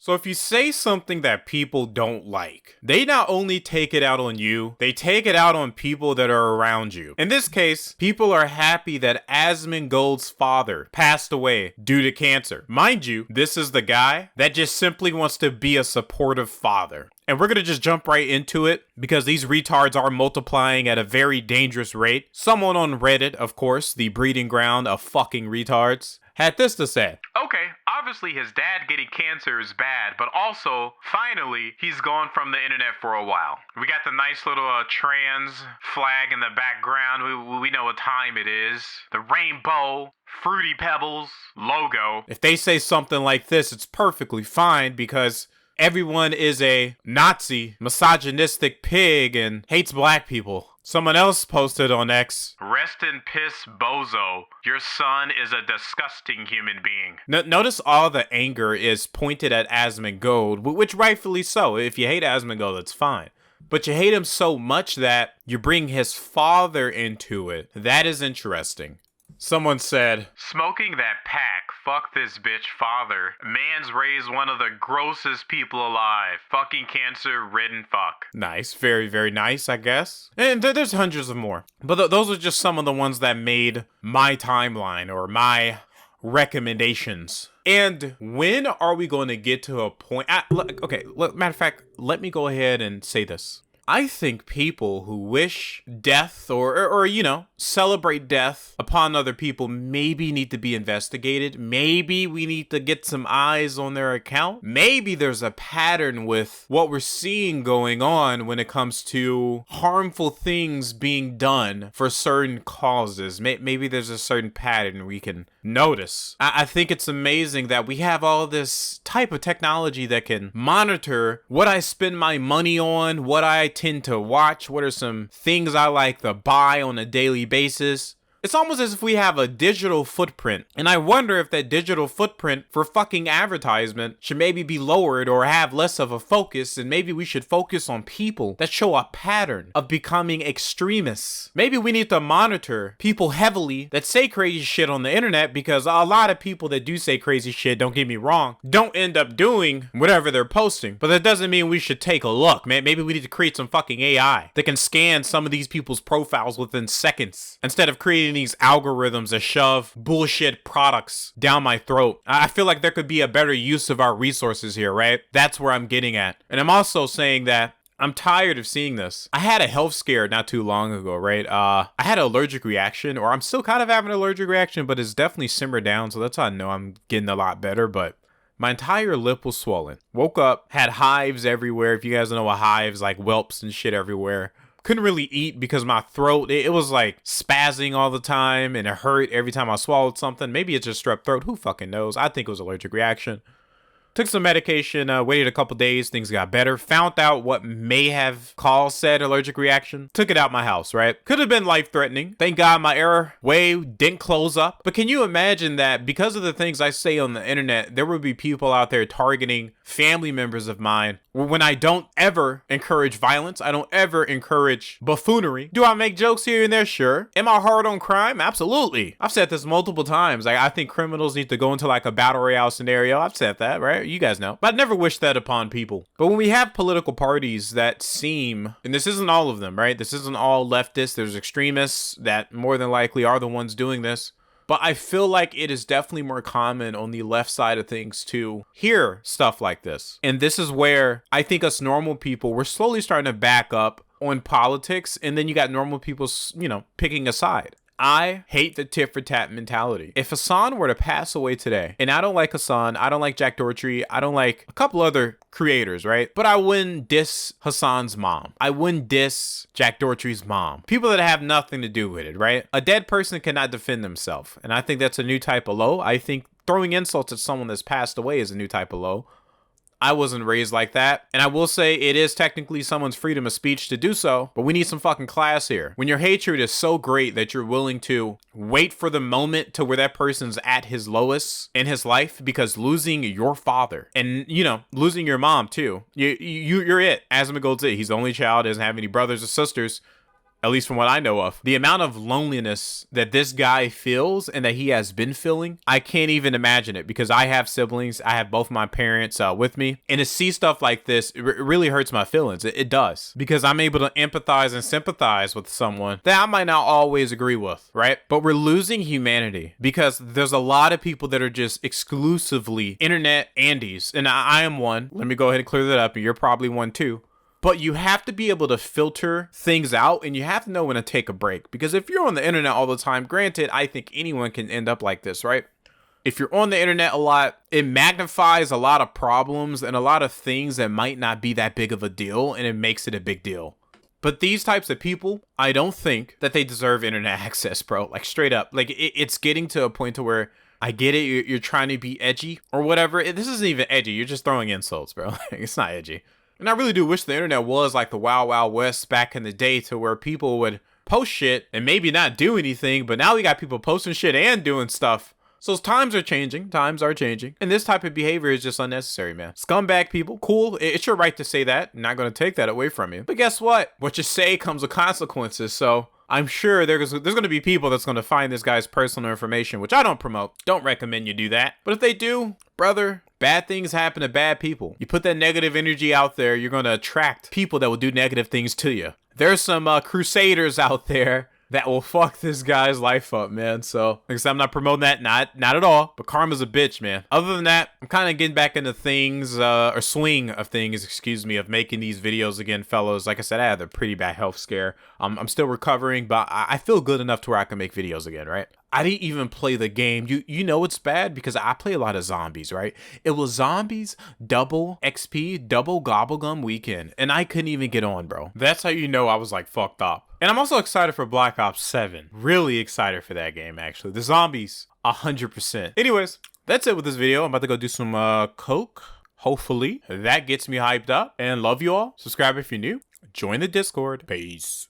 So if you say something that people don't like, they not only take it out on you, they take it out on people that are around you. In this case, people are happy that Asmongold's father passed away due to cancer. Mind you, this is the guy that just simply wants to be a supportive father. And we're going to just jump right into it because these retards are multiplying at a very dangerous rate. Someone on Reddit, of course, the breeding ground of fucking retards, had this to say. Okay, obviously his dad getting cancer is bad, but also, finally, he's gone from the internet for a while. We got the nice little trans flag in the background. We know what time it is. The rainbow, Fruity Pebbles, logo. If they say something like this, it's perfectly fine because everyone is a Nazi, misogynistic pig, and hates black people. Someone else posted on X, "Rest in piss, bozo. Your son is a disgusting human being." Notice all the anger is pointed at Asmongold, which rightfully so. If you hate Asmongold, it's fine. But you hate him so much that you bring his father into it. That is interesting. Someone said, "Smoking that pack, fuck this bitch father. Man's raised one of the grossest people alive. Fucking cancer-ridden fuck." Nice, very, very nice, I guess. And there's hundreds of more. But those are just some of the ones that made my timeline or my recommendations. And when are we going to get to a point? Matter of fact, let me go ahead and say this. I think people who wish death or celebrate death upon other people maybe need to be investigated. Maybe we need to get some eyes on their account. Maybe there's a pattern with what we're seeing going on when it comes to harmful things being done for certain causes. Maybe there's a certain pattern we can notice. I think it's amazing that we have all this type of technology that can monitor what I spend my money on, what I tend to watch, what are some things I like to buy on a daily basis. It's almost as if we have a digital footprint, and I wonder if that digital footprint for fucking advertisement should maybe be lowered or have less of a focus, and maybe we should focus on people that show a pattern of becoming extremists. Maybe we need to monitor people heavily that say crazy shit on the internet, because a lot of people that do say crazy shit, don't get me wrong, don't end up doing whatever they're posting. But that doesn't mean we should take a look, man. Maybe we need to create some fucking AI that can scan some of these people's profiles within seconds instead of creating these algorithms that shove bullshit products down my throat. I feel like there could be a better use of our resources here, right? That's where I'm getting at. And I'm also saying that I'm tired of seeing this. I had a health scare not too long ago, right? I had an allergic reaction, or I'm still kind of having an allergic reaction, but it's definitely simmered down, so that's how I know I'm getting a lot better. But my entire lip was swollen. Woke up, had hives everywhere. If you guys know what hives, like whelps and shit everywhere. Couldn't really eat because my throat, it was like spazzing all the time, and it hurt every time I swallowed something. Maybe it's just strep throat. Who fucking knows? I think it was allergic reaction. Took some medication, waited a couple days, things got better. Found out what may have caused said allergic reaction. Took it out my house, right? Could have been life-threatening. Thank God my airway didn't close up. But can you imagine that because of the things I say on the internet, there would be people out there targeting family members of mine when I don't ever encourage violence? I don't ever encourage buffoonery. Do I make jokes here and there? Sure. Am I hard on crime? Absolutely. I've said this multiple times. Like, I think criminals need to go into like a battle royale scenario. I've said that, right? You guys know. But I never wish that upon people. But when we have political parties that seem, and this isn't all of them, right? This isn't all leftists. There's extremists that more than likely are the ones doing this. But I feel like it is definitely more common on the left side of things to hear stuff like this. And this is where I think us normal people, we're slowly starting to back up on politics. And then you got normal people, picking a side. I hate the tit for tat mentality. If Hassan were to pass away today, and I don't like Hassan, I don't like Jack Dorsey, I don't like a couple other creators, right? But I wouldn't diss Hassan's mom. I wouldn't diss Jack Dorsey's mom. People that have nothing to do with it, right? A dead person cannot defend themselves. And I think that's a new type of low. I think throwing insults at someone that's passed away is a new type of low. I wasn't raised like that. And I will say it is technically someone's freedom of speech to do so, but we need some fucking class here. When your hatred is so great that you're willing to wait for the moment to where that person's at his lowest in his life, because losing your father and, losing your mom too, you're it. Asmongold's it. He's the only child, doesn't have any brothers or sisters. at least from what I know of. The amount of loneliness that this guy feels and that he has been feeling, I can't even imagine it, because I have siblings. I have both my parents with me. And to see stuff like this, it really hurts my feelings. It does. Because I'm able to empathize and sympathize with someone that I might not always agree with, right? But we're losing humanity because there's a lot of people that are just exclusively internet Andes. And I am one. Let me go ahead and clear that up. And you're probably one too. But you have to be able to filter things out, and you have to know when to take a break. Because if you're on the internet all the time, granted, I think anyone can end up like this, right? If you're on the internet a lot, it magnifies a lot of problems and a lot of things that might not be that big of a deal, and it makes it a big deal. But these types of people, I don't think that they deserve internet access, bro. Like, straight up. Like, it's getting to a point to where I get it. You're trying to be edgy or whatever. This isn't even edgy. You're just throwing insults, bro. Like, it's not edgy. And I really do wish the internet was like the Wild Wild West back in the day, to where people would post shit and maybe not do anything. But now we got people posting shit and doing stuff. So times are changing. Times are changing. And this type of behavior is just unnecessary, man. Scumbag people, cool. It's your right to say that. I'm not going to take that away from you. But guess what? What you say comes with consequences. So I'm sure there's going to be people that's going to find this guy's personal information, which I don't promote. Don't recommend you do that. But if they do, brother, bad things happen to bad people. You put that negative energy out there, you're going to attract people that will do negative things to you. There's some crusaders out there that will fuck this guy's life up, man. So, like I said, I'm not promoting that, not at all. But karma's a bitch, man. Other than that, I'm kind of getting back into things, or swing of things, excuse me, of making these videos again, fellas. Like I said, I had a pretty bad health scare. I'm still recovering, but I feel good enough to where I can make videos again, right? I didn't even play the game. You know it's bad because I play a lot of zombies, right? It was zombies, double XP, double gobblegum weekend, and I couldn't even get on, bro. That's how you know I was like fucked up. And I'm also excited for Black Ops 7. Really excited for that game, actually. The zombies, 100%. Anyways, that's it with this video. I'm about to go do some coke. Hopefully that gets me hyped up. And love you all. Subscribe if you're new. Join the Discord. Peace.